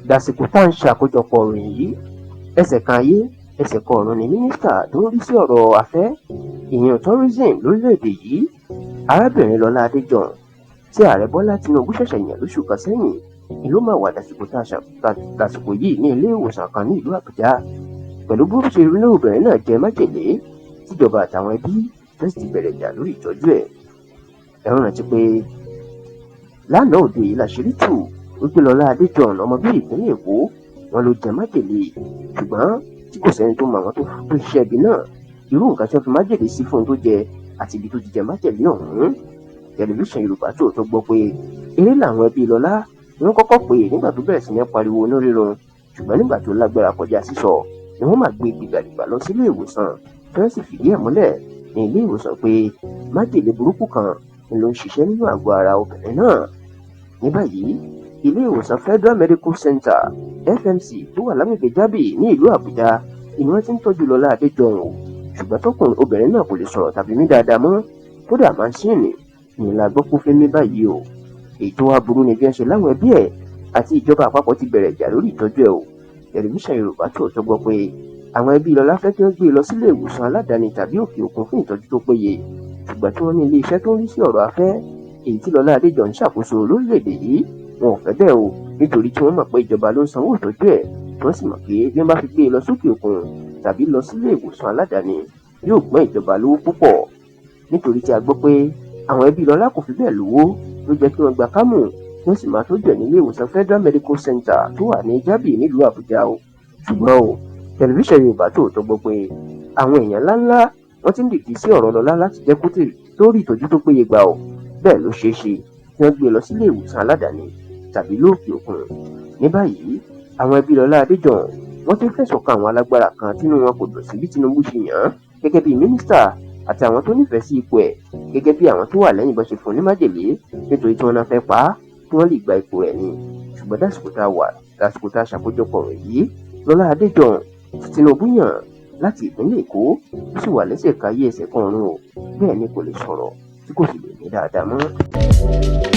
dàsìkò tá à ń ṣàkójọpọ̀ ìròyìn yìí ẹsẹ̀ kan ayé ẹsẹ̀ kan ọ̀run ni mínísítà tó ń rí sí ọ̀rọ̀ afẹ́ ìyẹn tourism lórílẹ̀‐èdè yìí arábìnrin Lọlá Adéjọ̀n tí ààrẹ Bọ́lá Tinubu ṣẹ̀ṣẹ̀ yàn lóṣù kan sẹ́yìn ni ló máa wà dàsìkò yìí ní ilé ìwòsàn kan ní ìlú Àbújá pẹ̀lú bó ṣe rí lóbìnrin náà jẹ májèlé tíjọba àtàwọn ẹbí tó sì ti bẹ̀rẹ̀ jà lórí ìtọ́jú ẹ̀. ẹ rántí pé lánàá òde yìí láṣìírí tù wípé Lọlá Adéjọ̀n ọmọ bíi ìpínlẹ̀ Èkó wọn ló jẹ májèlé ṣùgbọ́n tí kò sẹ́ni tó mọ àwọn tó ṣiṣẹ́ ibi náà irú nǹkan tí wọ́n fi májèlé sí fún un tó jẹ àti ibi tó ti jẹ májèlé ọ̀hún. tẹlifíṣàn Yorùbá Tòótọ́ gbọ́ pé eré làwọn ẹbí Lọlá ni wọ́n kọ́kọ́ pè é nígbà tó bẹ̀rẹ̀ sí ní pariwo inú rírun ṣùgbọ́n nígbà tó lágbára kọjá sísọ ni wọ́n máa gbé gbìgbàgbà lọ sílé ìwòsàn tí wọ́n sì fìdí ẹ̀ múlẹ̀ ní ilé ìwòsàn pé májèlé burúkú kan ni ló ń ṣiṣẹ́ nínú àgọ́ ara obìnrin náà. ní báyìí ilé ìwòsàn Federal Medical Center FMC tó wà lágbègbè Jábì ní ìlú Àbújá ni wọ́n ti ń tọ́jú Lọlá Adéjọ̀n o ṣùgbọ́n tọkùnrin obìnrin náà kò lè sọ̀rọ̀ tàbí mí dáadáa mọ́ kódà máṣíìnì ni la gbọ́ kó fẹ́ mí báyìí o. èyí tó wá burú ni bí wọ́n ṣe láwọn ẹbí ẹ̀ àti ìjọba àpapọ̀ ti bẹ̀rẹ̀ ìjà lórí ìtọ́jú ẹ̀ o. tẹlifíṣàn Yorùbá Tòótọ́ gbọ́ pé àwọn ẹbí Lọlá fẹ́ kí wọ́n gbé e lọ sílé ìwòsàn aládàáni tàbí òkè òkun fún ìtọ́jú tó péye ṣùgbọ́n tí wọ́n ní ilé iṣẹ́ tó ń rí sí ọ̀rọ̀ afẹ́ èyí tí Lọlá Adéjọ̀n ń ṣàkóso lórílẹ̀‐èdè yìí wọn ò fẹ́ bẹ́ẹ̀ o nítorí tí wọ́n mọ̀ pé ìjọba ló ń sanwó ìtọ́jú ẹ̀ tí wọ́n sì mọ̀ pé bí wọ́n bá fi gbé e lọ sókè òkun tàbí lọ sílé ìwòsàn aládàáni yóò gbọ́n ìjọba lówó púpọ̀ nítorí tí a gbọ́ pé àwọn ẹbí Lọlá kò fi bẹ́ẹ̀ lówó ló jẹ́ kí wọ́n gba kámù wọ́n sì máa tọ́jú ẹ̀ nílé ìwòsàn Federal Medical Center tó wà ní Jábì nílùú Àbújá o. ṣùgbọ́n o tẹlifíṣàn Yorùbá Tòótọ́ gbọ́ pé àwọn èèyàn ńláńlá wọ́n ti ń dìde sí ọ̀rọ̀ Lọlá láti jẹ́ kó tó rí ìtọ́jú tó péye gbà o bẹ́ẹ̀ ló ṣeé ṣe kí wọ́n gbé e lọ sílé ìwòsàn aládàáni tàbí lóòkè òkun. ní báyìí àwọn ẹbí Lọlá Adéjọ̀n wọ́n ti fẹ̀sùn kan àwọn alágbára kan tínú wọn kò dùn sí bí Tinubu ṣe yàn án gẹ́gẹ́ bí mínísítà àti àwọn tó nífẹ̀ẹ́ sí ipò ẹ̀ gẹ́gẹ́ bí àwọn tó wà lẹ́yìn bó ṣe fún ní májèlé nítorí tí wọ́n náà fẹ́ pa á kí wọ́n lè gba ipò rẹ̀ ni. ṣùgbọ́n dásìkò tá a ṣàkójọpọ̀ rẹ̀ yìí Lọlá Adéjọ̀n tí Tinubu yàn láti ìpínlẹ̀ Èkó ó sì wà lẹ́sẹ̀ káyé ẹsẹ̀ kan ọ̀run o bẹ́ẹ̀ ni kò lè sọ̀rọ̀ tí kò sì lè ní dáadáa mọ́.